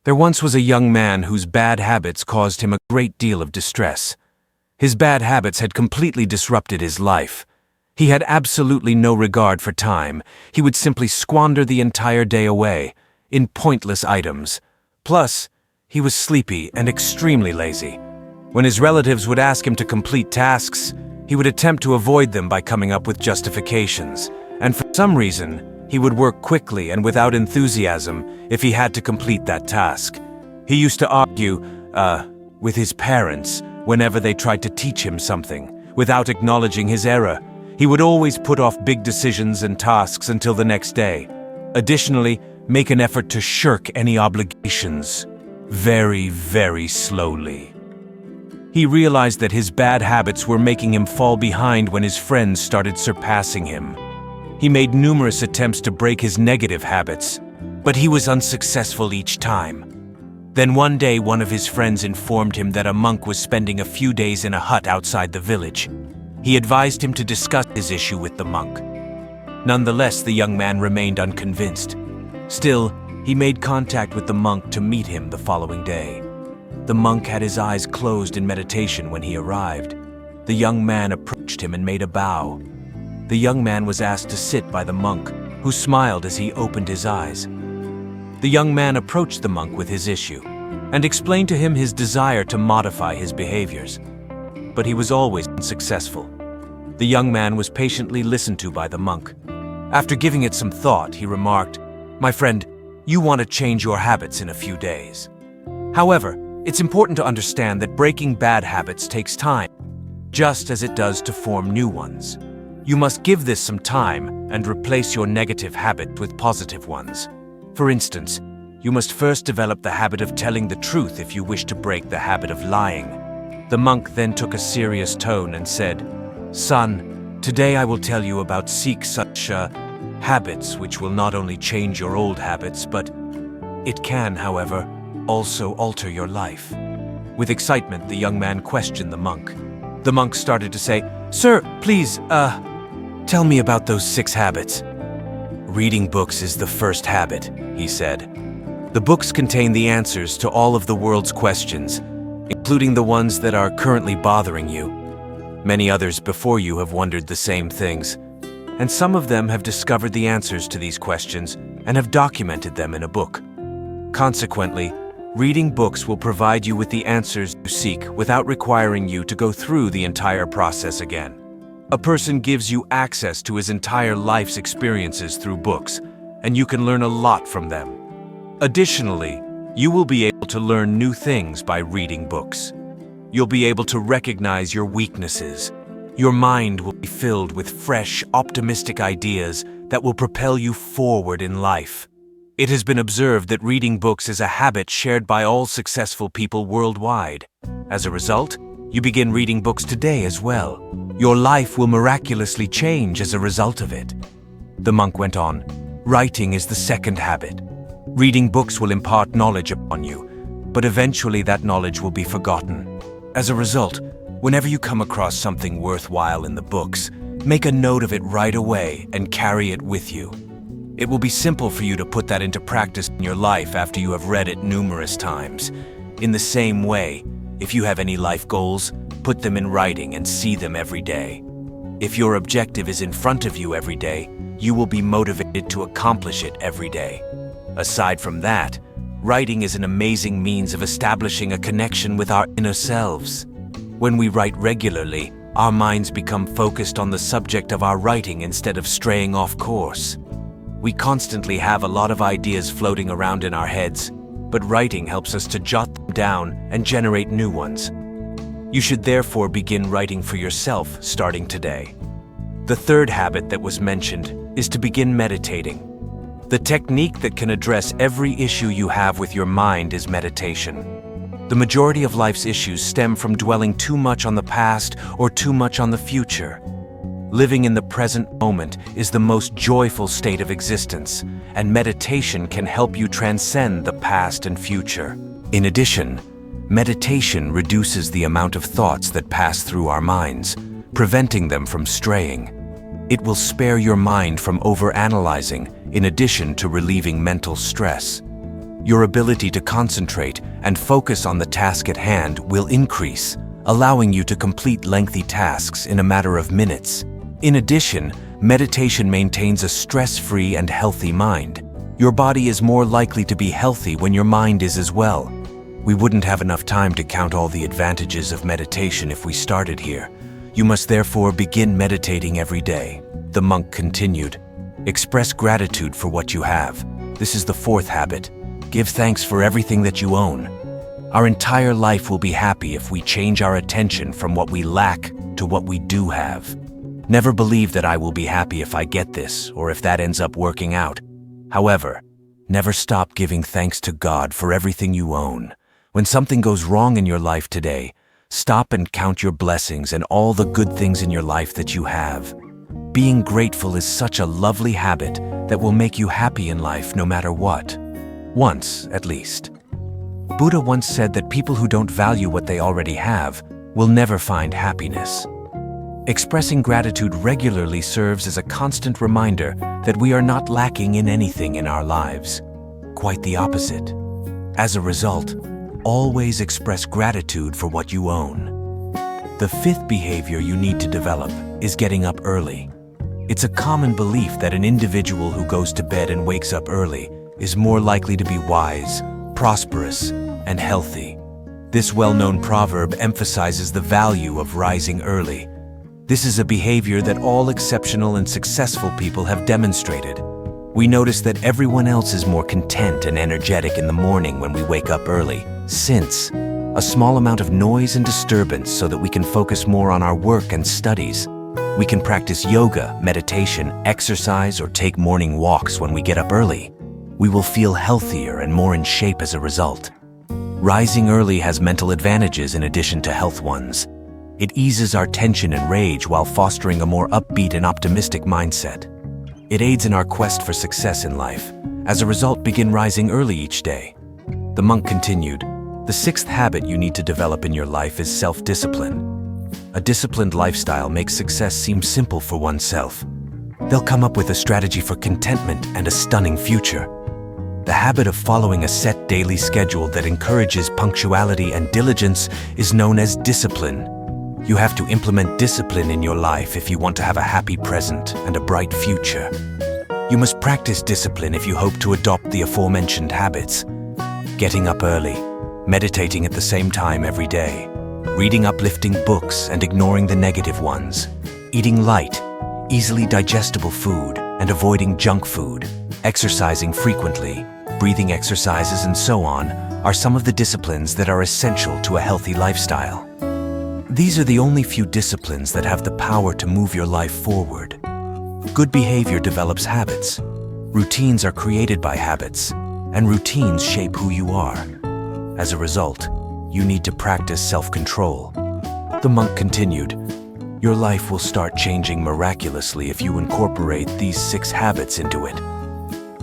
There once was a young man whose bad habits caused him a great deal of distress. His bad habits had completely disrupted his life. He had absolutely no regard for time. He would simply squander the entire day away, in pointless items. Plus, he was sleepy and extremely lazy. When his relatives would ask him to complete tasks, he would attempt to avoid them by coming up with justifications. And for some reason, he would work quickly and without enthusiasm if he had to complete that task. He used to argue, with his parents whenever they tried to teach him something, without acknowledging his error. He would always put off big decisions and tasks until the next day. Additionally, make an effort to shirk any obligations. Very, very slowly. He realized that his bad habits were making him fall behind when his friends started surpassing him. He made numerous attempts to break his negative habits, but he was unsuccessful each time. Then one day, one of his friends informed him that a monk was spending a few days in a hut outside the village. He advised him to discuss his issue with the monk. Nonetheless, the young man remained unconvinced. Still, he made contact with the monk to meet him the following day. The monk had his eyes closed in meditation when he arrived. The young man approached him and made a bow. The young man was asked to sit by the monk, who smiled as he opened his eyes. The young man approached the monk with his issue and explained to him his desire to modify his behaviors. But he was always unsuccessful. The young man was patiently listened to by the monk. After giving it some thought, he remarked, "My friend, you want to change your habits in a few days. However, it's important to understand that breaking bad habits takes time, just as it does to form new ones. You must give this some time and replace your negative habits with positive ones. For instance, you must first develop the habit of telling the truth if you wish to break the habit of lying." The monk then took a serious tone and said, "Son, today I will tell you about such habits which will not only change your old habits, but it can, however, also alter your life." With excitement, the young man questioned the monk. The monk started to say, "Sir, please, tell me about those 6 habits." "Reading books is the first habit," he said. "The books contain the answers to all of the world's questions, including the ones that are currently bothering you. Many others before you have wondered the same things, and some of them have discovered the answers to these questions and have documented them in a book. Consequently, reading books will provide you with the answers you seek without requiring you to go through the entire process again. A person gives you access to his entire life's experiences through books, and you can learn a lot from them. Additionally, you will be able to learn new things by reading books. You'll be able to recognize your weaknesses. Your mind will be filled with fresh, optimistic ideas that will propel you forward in life. It has been observed that reading books is a habit shared by all successful people worldwide. As a result, you begin reading books today as well. Your life will miraculously change as a result of it." The monk went on, "Writing is the second habit. Reading books will impart knowledge upon you, but eventually that knowledge will be forgotten. As a result, whenever you come across something worthwhile in the books, make a note of it right away and carry it with you. It will be simple for you to put that into practice in your life after you have read it numerous times. In the same way, if you have any life goals, put them in writing and see them every day. If your objective is in front of you every day, you will be motivated to accomplish it every day. Aside from that, writing is an amazing means of establishing a connection with our inner selves. When we write regularly, our minds become focused on the subject of our writing instead of straying off course. We constantly have a lot of ideas floating around in our heads, but writing helps us to jot them down and generate new ones. You should therefore begin writing for yourself starting today. The third habit that was mentioned is to begin meditating. The technique that can address every issue you have with your mind is meditation. The majority of life's issues stem from dwelling too much on the past or too much on the future. Living in the present moment is the most joyful state of existence, and meditation can help you transcend the past and future. In addition, meditation reduces the amount of thoughts that pass through our minds, preventing them from straying. It will spare your mind from overanalyzing, in addition to relieving mental stress. Your ability to concentrate and focus on the task at hand will increase, allowing you to complete lengthy tasks in a matter of minutes. In addition, meditation maintains a stress-free and healthy mind. Your body is more likely to be healthy when your mind is as well. We wouldn't have enough time to count all the advantages of meditation if we started here. You must therefore begin meditating every day. The monk continued. Express gratitude for what you have. This is the fourth habit. Give thanks for everything that you own. Our entire life will be happy if we change our attention from what we lack to what we do have. Never believe that I will be happy if I get this or if that ends up working out. However, never stop giving thanks to God for everything you own. When something goes wrong in your life today, stop and count your blessings and all the good things in your life that you have. Being grateful is such a lovely habit that will make you happy in life no matter what. Once, at least. Buddha once said that people who don't value what they already have will never find happiness. Expressing gratitude regularly serves as a constant reminder that we are not lacking in anything in our lives. Quite the opposite. As a result, always express gratitude for what you own. The fifth behavior you need to develop is getting up early. It's a common belief that an individual who goes to bed and wakes up early is more likely to be wise, prosperous, and healthy. This well-known proverb emphasizes the value of rising early. This is a behavior that all exceptional and successful people have demonstrated. We notice that everyone else is more content and energetic in the morning when we wake up early, since a small amount of noise and disturbance so that we can focus more on our work and studies. We can practice yoga, meditation, exercise, or take morning walks when we get up early. We will feel healthier and more in shape as a result. Rising early has mental advantages in addition to health ones. It eases our tension and rage while fostering a more upbeat and optimistic mindset. It aids in our quest for success in life. As a result, begin rising early each day. The monk continued, the sixth habit you need to develop in your life is self-discipline. A disciplined lifestyle makes success seem simple for oneself. They'll come up with a strategy for contentment and a stunning future. The habit of following a set daily schedule that encourages punctuality and diligence is known as discipline. You have to implement discipline in your life if you want to have a happy present and a bright future. You must practice discipline if you hope to adopt the aforementioned habits. Getting up early, meditating at the same time every day, reading uplifting books and ignoring the negative ones, eating light, easily digestible food and avoiding junk food, exercising frequently, breathing exercises and so on are some of the disciplines that are essential to a healthy lifestyle. These are the only few disciplines that have the power to move your life forward. Good behavior develops habits. Routines are created by habits, and routines shape who you are. As a result, you need to practice self-control. The monk continued, your life will start changing miraculously if you incorporate these 6 habits into it.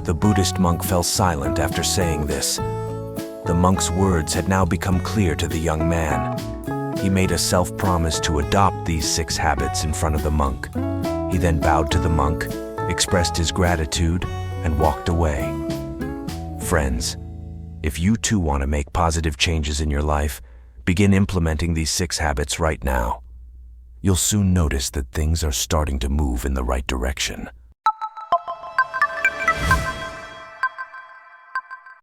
The Buddhist monk fell silent after saying this. The monk's words had now become clear to the young man. He made a self-promise to adopt these 6 habits in front of the monk. He then bowed to the monk, expressed his gratitude, and walked away. Friends, if you too want to make positive changes in your life, begin implementing these 6 habits right now. You'll soon notice that things are starting to move in the right direction.